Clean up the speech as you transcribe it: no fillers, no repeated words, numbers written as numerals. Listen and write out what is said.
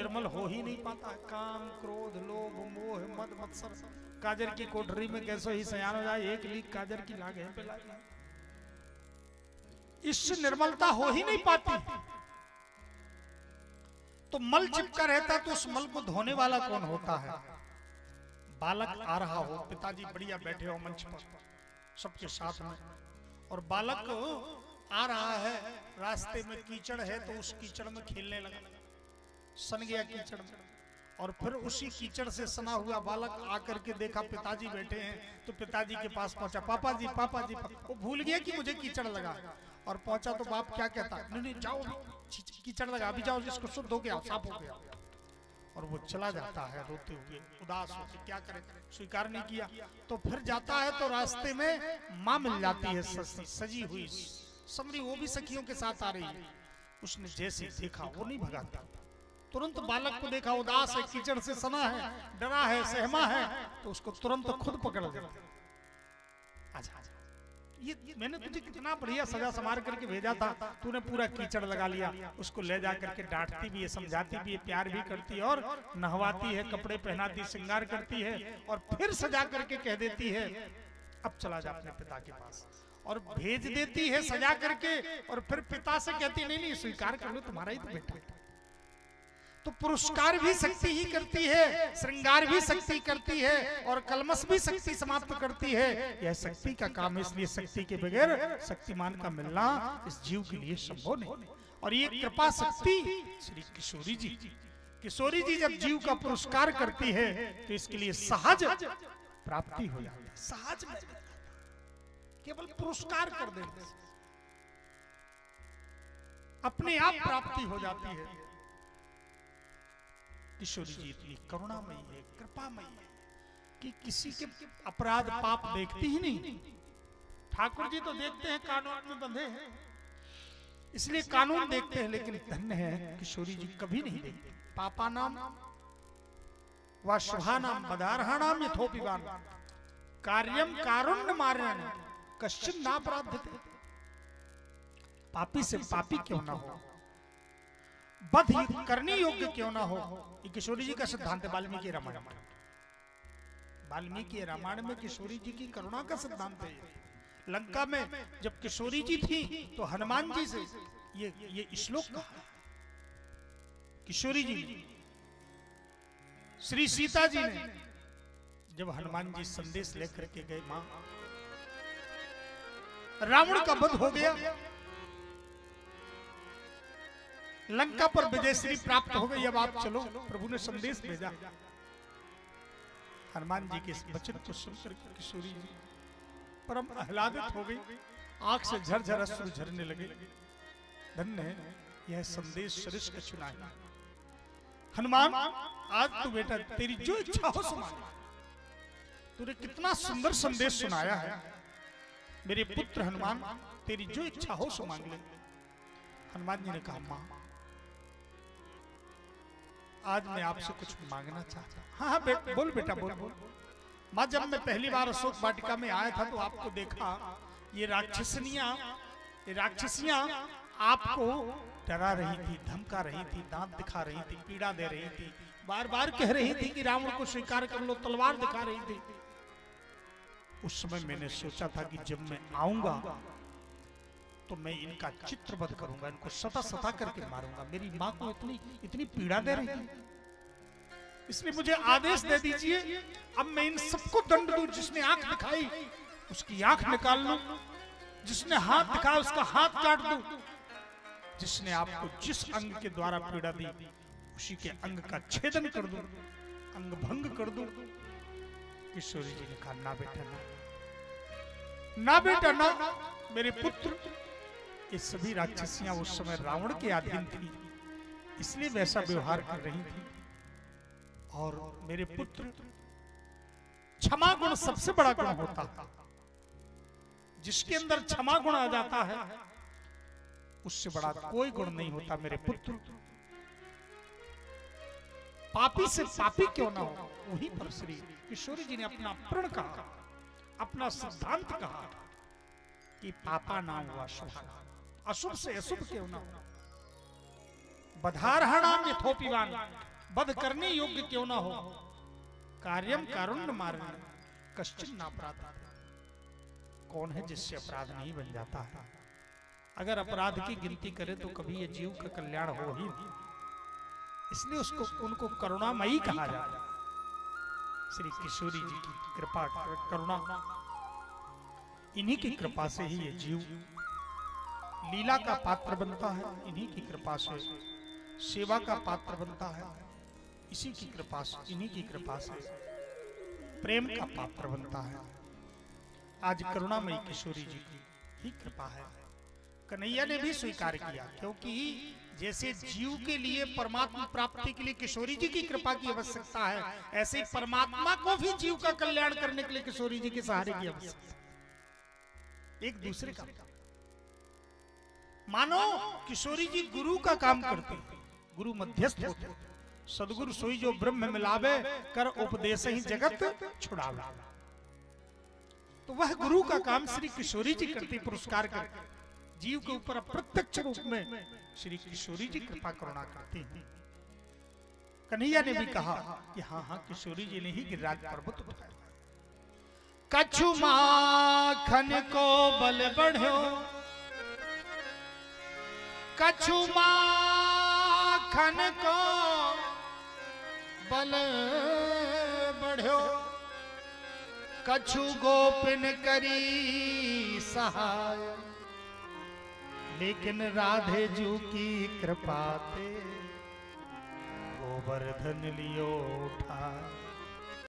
निर्मल हो ही नहीं पाता। काम, क्रोध, लोभ, मोह, मद, मत्सर। काजर की कोठरी में कैसे ही सयान हो जाए, एक लीक काजर की लागे पे लागे, इससे निर्मलता हो ही नहीं पाती। तो मल चिपका रहता तो उस मल को धोने वाला कौन होता है? बालक आ रहा हो, पिताजी बढ़िया बैठे हो मंच पर सबके साथ में, और बालक आ रहा है, रास्ते में कीचड़ है तो उस कीचड़ में खेलने लगा, सन गया कीचड़ में, और फिर उसी कीचड़ से सना हुआ बालक आकर के देखा पिताजी बैठे हैं, तो पिताजी के पास पहुंचा, पापा जी पापा जी। वो भूल गया कि मुझे कीचड़ लगा, और पहुंचा तो बाप क्या कहता, नहीं नहीं जाओ, कीचड़ लगा, अभी जाओ, इसको शुद्ध हो गया, साफ हो गया। और वो चला जाता है रोते हुए, उदास होकर, क्या करे, स्वीकार नहीं किया। तो फिर जाता है तो रास्ते में माँ मिल जाती है, सजी हुई समरी, वो भी सखियों के साथ आ रही है। उसने जैसे देखा वो नहीं भगाता, तुरंत बालक को देखा उदास है, कीचड़ से सना है, डरा है, सहमा है, तो उसको तुरंत खुद पकड़ लेता। आजा आजा, ये मैंने तुझे कितना बढ़िया सजा संवार करके भेजा था, तूने पूरा कीचड़ लगा लिया। उसको ले जा करके डांटती भी है, समझाती भी है, प्यार भी करती है, और नहवाती है, कपड़े पहनाती, श्रृंगार करती है, और फिर सजा करके कह देती है अब चला जा अपने पिता के पास, और भेज देती है सजा करके। और फिर पिता से कहती नहीं नहीं स्वीकार कर लो, तुम्हारा ही तो बेटा है। तो पुरस्कार भी शक्ति ही करती है, श्रृंगार भी शक्ति करती है, और कलमश भी शक्ति समाप्त करती है। यह शक्ति का काम है, इसलिए शक्ति के बगैर शक्तिमान का मिलना इस जीव के लिए संभव नहीं। और ये कृपा शक्ति श्री किशोरी जी, किशोरी जी जब जीव का पुरस्कार करती है तो इसके लिए सहज प्राप्ति हो जाती है, सहज में केवल पुरस्कार कर देने अपने आप प्राप्ति हो जाती है। किशोरी जी इतनी करुणामयी है, कृपामयी है कि किसी के अपराध पाप देखती ही नहीं। ठाकुर जी तो देखते हैं, कानून में बंधे हैं इसलिए कानून देखते हैं, लेकिन धन्य है किशोरी जी कभी नहीं देखते। पापा नाम व शुभा नाम बदारहा नाम यथोपिवान कार्यम कारुण्य मार्यान कश्चिन ना अपराध्यते। पापी से पापी क्यों ना हो, बध करने योग्य क्यों ना हो, ये किशोरी जी का सिद्धांत है। वाल्मीकि रामायण में, वाल्मीकि रामायण में किशोरी जी की करुणा का सिद्धांत है। लंका में जब किशोरी जी थी तो हनुमान जी से ये श्लोक कहा। किशोरी जी, श्री सीता जी ने जब हनुमान जी संदेश लेकर के गए, मां रावण का वध हो गया, लंका पर विजयश्री प्राप्त हो गई, अब आप चलो। प्रभु ने संदेश भेजा। हनुमान जी के इस वचन को सुनकर किशोरी जी परम आह्लादित हो गई, आंख से झरझर अश्रु झरने लगे। धन्य है यह संदेश सरिष्ठ का चुना है। हनुमान आज तू बेटा तेरी जो इच्छा हो सुना, तूने कितना सुंदर संदेश सुनाया है। मेरे पुत्र हनुमान तेरी जो इच्छा हो सो मांग ले। हनुमान जी ने कहा मां आज मैं आपसे कुछ मांगना चाहता हूं। हाँ हाँ बोल बेटा बोल बोल। मां जब मैं पहली बार अशोक वाटिका में आया था तो आपको देखा, ये राक्षसियां आपको डरा रही थी, धमका रही थी, दांत दिखा रही थी, पीड़ा दे रही थी, बार बार कह रही थी कि रावण को स्वीकार कर लो, तलवार दिखा रही थी। उस समय मैंने सोचा था कि जब मैं आऊंगा तो मैं इनका चित्रवध करूंगा, इनको सता सता करके मारूंगा। मेरी मां को इतनी पीड़ा दे रही थी, इसलिए मुझे आदेश दे दीजिए, अब मैं इन सबको दंड दूं। जिसने आंख दिखाई उसकी आंख निकाल लूं, जिसने हाथ दिखाया उसका हाथ काट दूं, जिसने आपको जिस अंग के द्वारा पीड़ा दी उसी के अंग का छेदन कर दूं, अंग भंग कर दूं। किशोरी जी ने कहा ना बेटा ना बेटा ना, मेरे पुत्र। ये सभी राक्षसियां उस समय रावण के अधीन थी, इसलिए वैसा व्यवहार कर रही थी। और मेरे पुत्र, क्षमा गुण सबसे बड़ा गुण होता है। जिसके अंदर क्षमा गुण आ जाता है उससे बड़ा कोई गुण नहीं होता। मेरे पुत्र, पापी से पापी क्यों ना हो। वहीं पर श्री किशोरी जी ने अपना प्रण कहा, अपना सिद्धांत कहा कि पापा नाम हुआ शुभ, अशुभ से अशुभ क्यों ना हो। बधारहा नाम यथोपिवान, वध करने योग्य क्यों ना हो, कार्यम कारुण्य मारण कश्चिन ना अपराध। कौन है जिससे अपराध नहीं बन जाता है? अगर अपराध की गिनती करे तो कभी ये जीव का कल्याण हो ही नहीं। इसलिए उसको उनको करुणामयी कहा जाता है। श्री किशोरी जी की कृपा करुणा, इन्हीं की कृपा से ही ये जीव लीला का पात्र बनता है, इन्हीं की कृपा से सेवा का पात्र बनता है, इसी की कृपा से, इन्हीं की कृपा से प्रेम का पात्र बनता है। आज करुणामयी किशोरी जी की ही कृपा है। कन्हैया ने भी स्वीकार किया, क्योंकि जैसे जीव के लिए परमात्मा प्राप्ति के लिए किशोरी जी की कृपा की आवश्यकता है, ऐसे परमात्मा को भी जीव का कल्याण करने के लिए किशोरी जी के सहारे की आवश्यकता है। एक दूसरे का मानो किशोरी जी गुरु का काम करते, गुरु मध्यस्थ होते। सदगुरु सोई जो ब्रह्म मिलावे, कर उपदेश ही जगत छुड़ावे। तो वह गुरु का काम श्री किशोरी जी करती, पुरस्कार करके जीव के ऊपर अप्रत्यक्ष रूप में श्री किशोरी जी कृपा करुणा करते हैं। कन्हैया ने भी कहा कि हाँ हाँ, किशोरी जी ने ही गिरिराज पर्वत उठाया। कछु माखन को बल बढ़ो, कछु माखन को बल बढ़ो, कछु गोपिन करी सहाय, लेकिन राधे जू की कृपा ते गोवर्धन लियो उठाए।